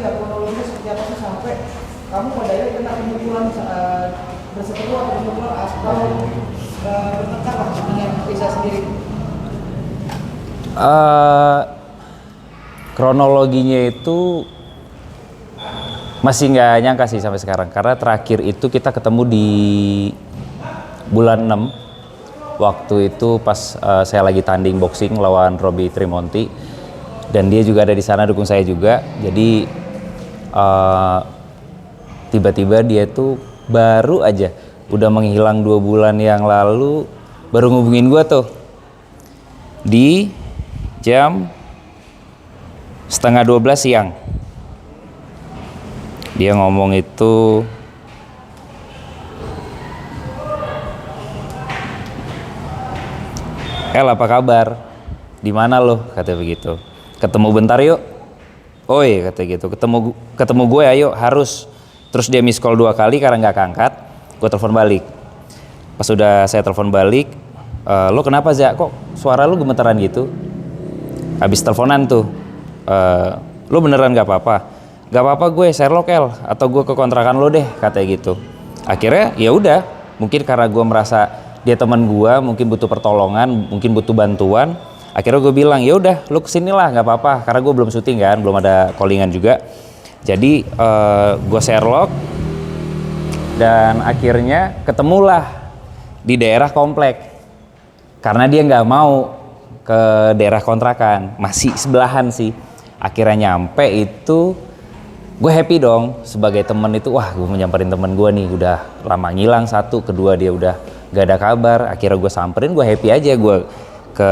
nggak kronologisnya seperti apa sih sampai kamu pada akhirnya kena pemukulan berseteru atau pemukulan aspal bertengkar lah dengan Risa sendiri? Kronologinya itu masih nggak nyangka sih sampai sekarang, karena terakhir itu kita ketemu di bulan 6. Waktu itu pas saya lagi tanding boxing lawan Robbie Tremonti, dan dia juga ada di sana dukung saya juga. Jadi tiba-tiba dia tuh baru aja udah menghilang 2 bulan yang lalu baru ngubungin gue tuh di jam setengah 12 siang. Dia ngomong itu, "El, apa kabar? Di mana lo?" Katanya begitu. "Ketemu bentar yuk." "Oi," katanya gitu. Ketemu gue ayo, harus." Terus dia miss call 2 kali karena nggak keangkat. Gue telepon balik. Pas udah saya telepon balik, "Lo kenapa, Za? Kok suara lo gemetaran gitu?" Habis teleponan tuh, "Lo beneran nggak apa-apa?" "Gak apa-apa, gue Sherlock, El, atau gue ke kontrakan lo deh," katanya gitu. Akhirnya ya udah, mungkin karena gue merasa dia teman gue, mungkin butuh pertolongan, mungkin butuh bantuan. Akhirnya gue bilang, "Ya udah, lo kesini lah, nggak apa-apa," karena gue belum syuting kan, belum ada callingan juga. Jadi gue Sherlock, dan akhirnya ketemulah di daerah komplek, karena dia nggak mau ke daerah kontrakan, masih sebelahan sih. Akhirnya nyampe itu, gue happy dong sebagai temen itu. Wah, gue nyamperin temen gue nih, udah lama ngilang, satu, kedua dia udah gak ada kabar. Akhirnya gue samperin, gue happy aja. Gue ke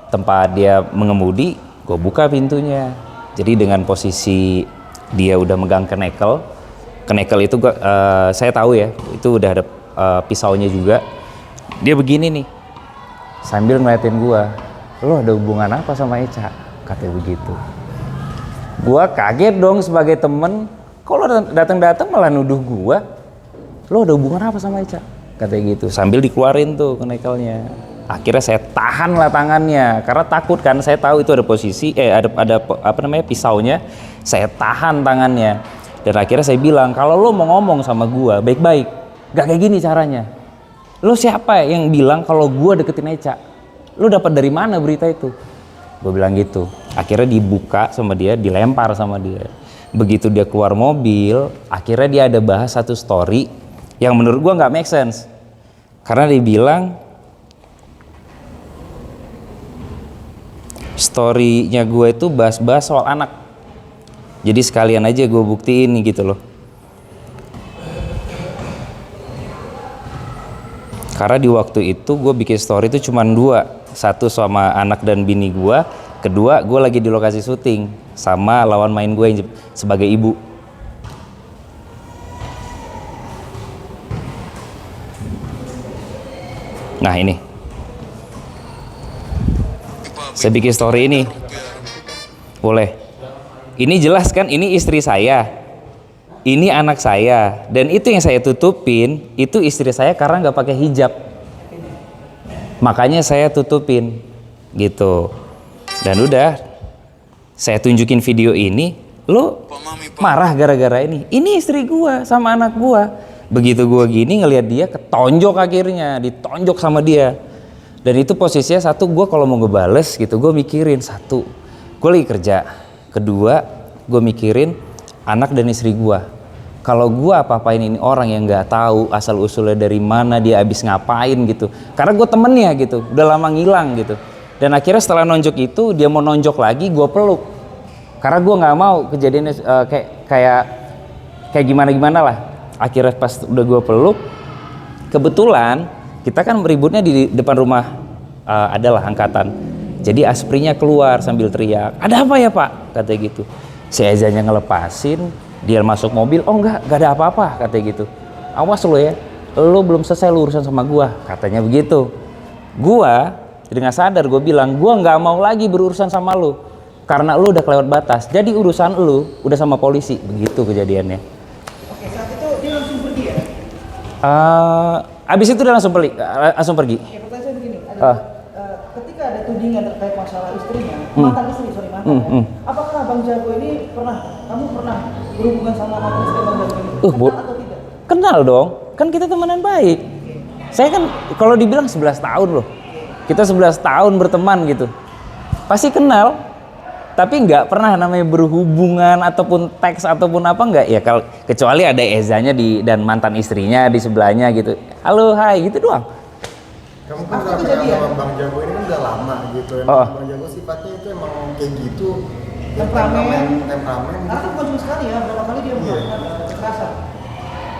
tempat dia mengemudi, gue buka pintunya. Jadi dengan posisi dia udah megang kenekel itu saya tahu ya, itu udah ada pisaunya juga. Dia begini nih sambil ngeliatin gue, "Lo ada hubungan apa sama Eca?" Katanya begitu. Gua kaget dong sebagai temen, kok lo datang-datang malah nuduh gua, "Lo ada hubungan apa sama Eca?" Katanya gitu, sambil dikeluarin tuh kenekelnya. Akhirnya saya tahan lah tangannya, karena takut kan, saya tahu itu ada posisi, ada apa namanya, pisaunya. Saya tahan tangannya, dan akhirnya saya bilang, "Kalau lo mau ngomong sama gua baik-baik, gak kayak gini caranya. Lo siapa yang bilang kalau gua deketin Eca? Lo dapat dari mana berita itu?" Gue bilang gitu. Akhirnya dibuka sama dia, dilempar sama dia. Begitu dia keluar mobil, akhirnya dia ada bahas satu story yang menurut gue nggak make sense. Karena dia bilang story-nya gue itu bahas-bahas soal anak. Jadi sekalian aja gue buktiin gitu loh. Karena di waktu itu gue bikin story itu cuma 2. Satu sama anak dan bini gue, kedua gue lagi di lokasi syuting sama lawan main gue yang sebagai ibu. Nah ini, saya bikin story ini, boleh. Ini jelas kan, ini istri saya, ini anak saya, dan itu yang saya tutupin, itu istri saya karena nggak pakai hijab. Makanya saya tutupin gitu. Dan udah saya tunjukin video ini, "Lo marah gara-gara ini? Ini istri gua sama anak gua." Begitu gua gini ngelihat dia, ketonjok, akhirnya ditonjok sama dia. Dan itu posisinya, satu, gua kalau mau ngebales gitu, gua mikirin, satu, gua lagi kerja, kedua, gua mikirin anak dan istri gua. Kalau gue apa-apain ini orang yang nggak tahu asal usulnya dari mana, dia habis ngapain gitu. Karena gue temennya gitu, udah lama ngilang gitu. Dan akhirnya setelah nonjok itu, dia mau nonjok lagi, gue peluk. Karena gue nggak mau kejadiannya kayak gimana lah. Akhirnya pas udah gue peluk, kebetulan kita kan ributnya di depan rumah, adalah angkatan. Jadi asprinya keluar sambil teriak, "Ada apa ya, Pak?" Katanya gitu. Si Ezanya ngelepasin, dia masuk mobil, "Oh enggak ada apa-apa," katanya gitu. "Awas lo ya, lo belum selesai lo urusan sama gua," katanya begitu. Gua dengan sadar gue bilang, "Gua nggak mau lagi berurusan sama lo karena lo udah kelewat batas. Jadi urusan lo udah sama polisi." Begitu kejadiannya. Oke, saat itu dia langsung pergi ya? Abis itu dia langsung pergi. Oke, pertanyaan saya begini, ketika ada tudingan terkait masalah istrinya, mantan istri, ya. Apakah Bang Jago ini kamu pernah berhubungan sama mantan istri Bang Jago ini? Kenal atau tidak? Kenal dong, kan kita temenan baik. Saya kan kalau dibilang 11 tahun loh, kita 11 tahun berteman gitu, pasti kenal. Tapi nggak pernah namanya berhubungan ataupun teks ataupun apa nggak ya, kalau kecuali ada Ezanya dan mantan istrinya di sebelahnya gitu, halo hai gitu doang. Kamu kan udah kenal sama Bang Jago ini kan udah lama gitu. Emang Bang Jago sifatnya itu emang kayak gitu, temperamen Karena kan konsumsi sekali ya, berapa kali dia melakukan kekerasan.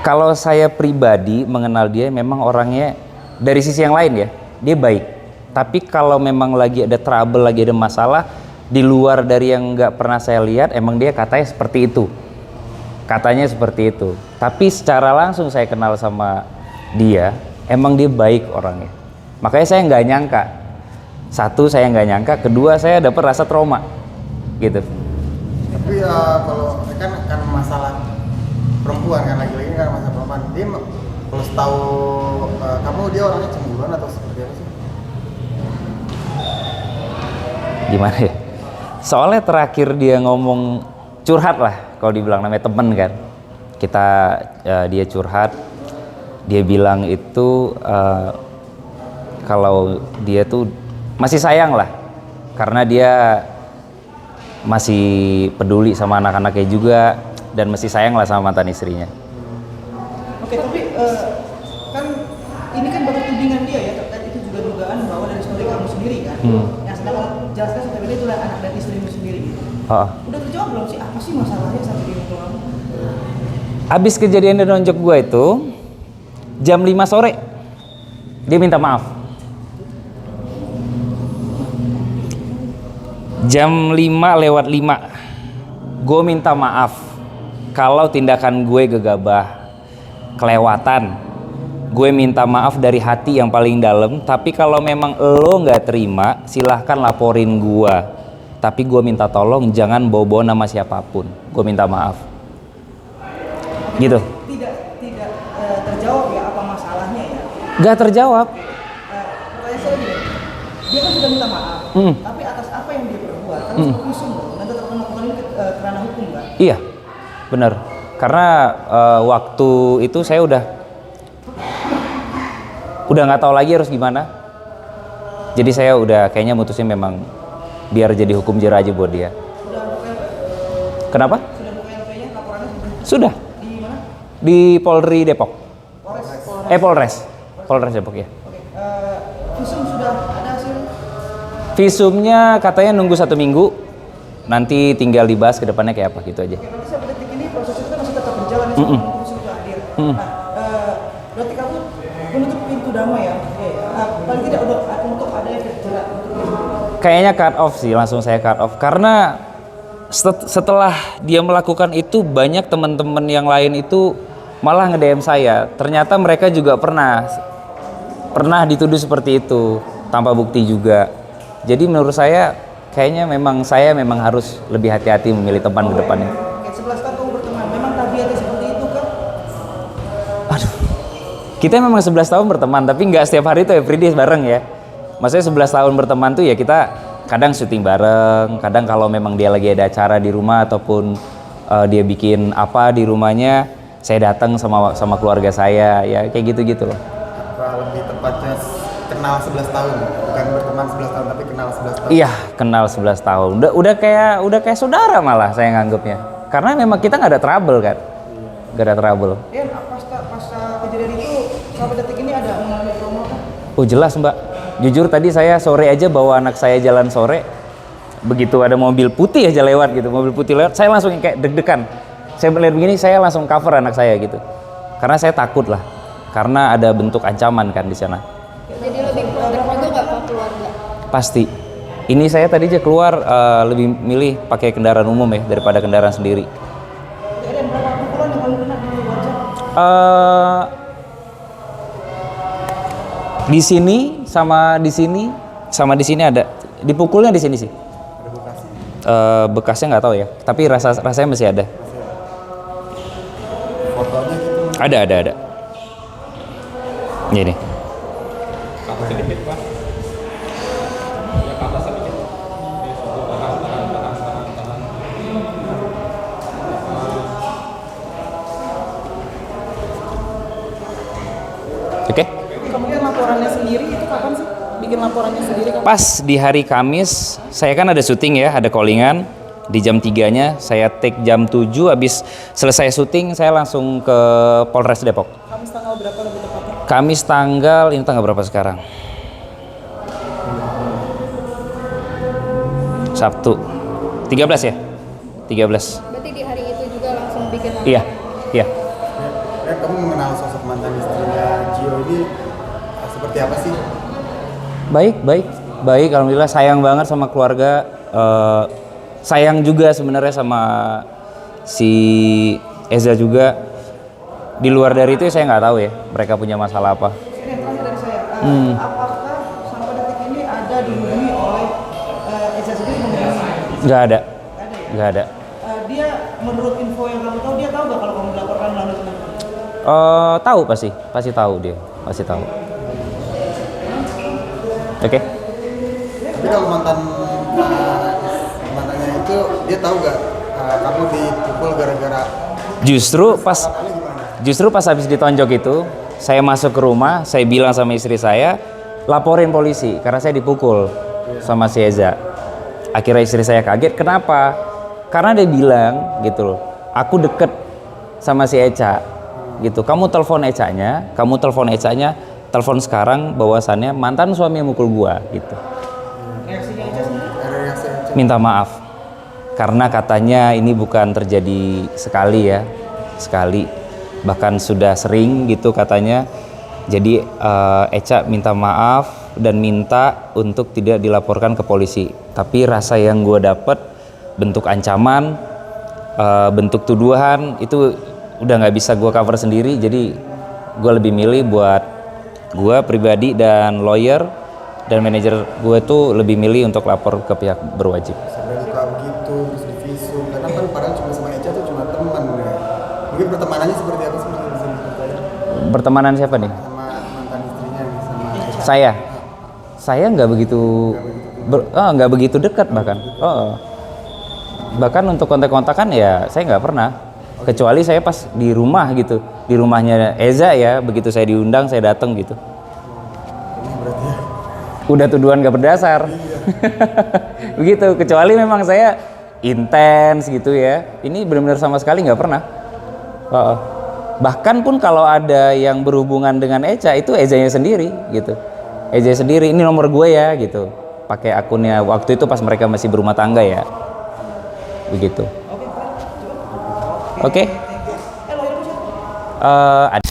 Kalau saya pribadi mengenal dia memang orangnya dari sisi yang lain ya, dia baik. Tapi kalau memang lagi ada trouble, lagi ada masalah di luar dari yang nggak pernah saya lihat, emang dia katanya seperti itu. Katanya seperti itu. Tapi secara langsung saya kenal sama dia, emang dia baik orangnya. Makanya saya nggak nyangka. Satu, saya nggak nyangka. Kedua, saya dapat rasa trauma, gitu. Tapi kalau kan masalah perempuan kan, lagi-lagi kan masalah perempuan. Dia kalau setahu kamu, dia orangnya cemburuan atau seperti apa sih? Gimana ya? Soalnya terakhir dia ngomong curhat lah, kalau dibilang namanya temen kan. Dia curhat, dia bilang itu kalau dia tuh masih sayang lah, karena dia masih peduli sama anak-anaknya juga dan masih sayang lah sama mantan istrinya. Oke, tapi kan ini kan baru tudingan dia ya, terkait itu juga dugaan bahwa dari story kamu sendiri kan, yang sedang jelaskan sebenarnya itu adalah anak dan istrimu sendiri gitu. Udah terjawab belum sih apa sih masalahnya sampai dia ngomong kamu? Abis kejadian dia nonjok gue itu jam 5 sore dia minta maaf. Jam 5:05 gue minta maaf kalau tindakan gue gegabah, kelewatan. Gue minta maaf dari hati yang paling dalam. Tapi kalau memang lo nggak terima, silahkan laporin gue. Tapi gue minta tolong jangan bawa-bawa nama siapapun. Gue minta maaf. Gitu. Tidak terjawab ya apa masalahnya ya? Gak terjawab. Pertanyaan saya gini, dia kan sudah minta maaf, tapi atas apa yang dia perbuat? Kan seperti visum loh, nanti terkena ini ke ranah hukum kan? Iya, benar. Karena waktu itu saya udah nggak tahu lagi harus gimana. Jadi saya udah kayaknya mutusin memang biar jadi hukum jerah aja buat dia. Sudah buka LP? Kenapa? Sudah buka LP-nya, laporannya Sudah. di mana? Di Polri Depok. Polres. Polres Depok ya. Oke, visum sudah ada hasil? Visumnya katanya nunggu 1 minggu. Nanti tinggal dibahas ke depannya kayak apa gitu aja. Oke, berarti sampai detik ini proses itu kan masih tetap berjalan ya, sampai visum sudah hadir. Nah, berarti kamu menutup pintu damai ya? Paling tidak untuk adanya jerat untuk dia. Kayaknya cut off sih, langsung saya cut off. Karena setelah dia melakukan itu, banyak teman-teman yang lain itu malah nge-DM saya. Ternyata mereka juga pernah dituduh seperti itu tanpa bukti juga. Jadi menurut saya kayaknya saya memang harus lebih hati-hati memilih teman ke depannya. Oke, 11 tahun kamu berteman, memang tabiatnya seperti itu kan? Aduh, kita memang 11 tahun berteman, tapi nggak setiap hari tuh everyday bareng ya. Maksudnya 11 tahun berteman tuh ya kita kadang syuting bareng, kadang kalau memang dia lagi ada acara di rumah ataupun dia bikin apa di rumahnya, saya datang sama keluarga saya, ya kayak gitu-gitu loh. Apa lebih tepatnya kenal 11 tahun, bukan berteman 11 tahun tapi kenal 11 tahun. Iya, kenal 11 tahun. Udah kayak saudara malah saya nganggapnya. Karena memang kita nggak ada trouble kan. Nggak ada trouble. Ya, pas kejadian itu sampai detik ini ada mengalami trauma kan? Oh jelas Mbak. Jujur tadi saya sore aja bawa anak saya jalan sore. Begitu ada mobil putih aja lewat gitu. Mobil putih lewat, saya langsung kayak deg-degan. Saya melihat begini, saya langsung cover anak saya gitu. Karena saya takut lah. Karena ada bentuk ancaman kan di sana. Jadi lebih protek juga nggak ke keluarga? Pasti. Ini saya tadi aja keluar lebih milih pakai kendaraan umum ya daripada kendaraan sendiri. Jadi ada berapa pukulan yang kamu kena di wajah? Di sini sama di sini ada. Dipukulnya di sini sih. Ada bekasnya. Bekasnya nggak tahu ya. Tapi rasanya masih ada. Fotonya gitu. Ada. Ini. bikin laporannya sendiri kan? Pas di hari Kamis, saya kan ada syuting ya, ada callingan di jam 3-nya, saya take jam 7, habis selesai syuting saya langsung ke Polres Depok. Kamis tanggal berapa lebih tepatnya? Kamis tanggal, ini tanggal berapa sekarang? Sabtu. 13 ya? 13. Berarti di hari itu juga langsung bikin laporan? Iya, iya. Dan kamu mengenal sosok mantan istrinya Gio ini seperti apa sih? Baik. Alhamdulillah, sayang banget sama keluarga. Sayang juga sebenarnya sama si Eza juga. Di luar dari itu saya nggak tahu ya mereka punya masalah apa. Ini yang terakhir dari saya. Apakah sampai detik ini ada dihubungi oleh Eza sendiri menghubungi? Nggak ada. Dia menurut info yang kamu tahu, dia tahu nggak kalau kamu dilaporkan melalui teman? Tahu pasti tahu dia, pasti tahu. Oke. Tapi kalau mantannya itu dia tahu nggak kamu dipukul gara-gara Justru pas habis ditonjok itu, saya masuk ke rumah, saya bilang sama istri saya, laporin polisi karena saya dipukul sama si Eza. Akhirnya istri saya kaget, kenapa? Karena dia bilang gitu loh, aku deket sama si Eca gitu. Kamu telepon Ecanya, telepon sekarang bahwasannya mantan suami yang mukul gua gitu. Reaksinya Eza sendiri? Minta maaf karena katanya ini bukan terjadi sekali, bahkan sudah sering gitu katanya. Jadi Eca minta maaf dan minta untuk tidak dilaporkan ke polisi. Tapi rasa yang gue dapet bentuk ancaman, bentuk tuduhan itu udah nggak bisa gue cover sendiri. Jadi gue lebih milih buat gue pribadi dan lawyer dan manajer gue tuh lebih milih untuk lapor ke pihak berwajib. sampai luka begitu terus divisum karena kan padahal cuma sama Eca tuh cuma teman ya. Mungkin pertemanannya seperti apa sih bisa diceritain? Pertemanan siapa nih? Sama mantan istrinya sama Eca. Saya nggak begitu dekat bahkan. Bahkan untuk kontak-kontakan ya saya nggak pernah. Kecuali saya pas di rumah gitu, di rumahnya Eza ya, begitu saya diundang saya datang gitu. Ini berarti ya. Udah tuduhan gak berdasar. Begitu, kecuali memang saya intens gitu ya. Ini benar-benar sama sekali nggak pernah. Bahkan pun kalau ada yang berhubungan dengan Eca itu Ezanya sendiri gitu. Eza sendiri, ini nomor gue ya gitu. Pakai akunnya waktu itu pas mereka masih berumah tangga ya. Begitu. Oke. Lawyer siapa? Ada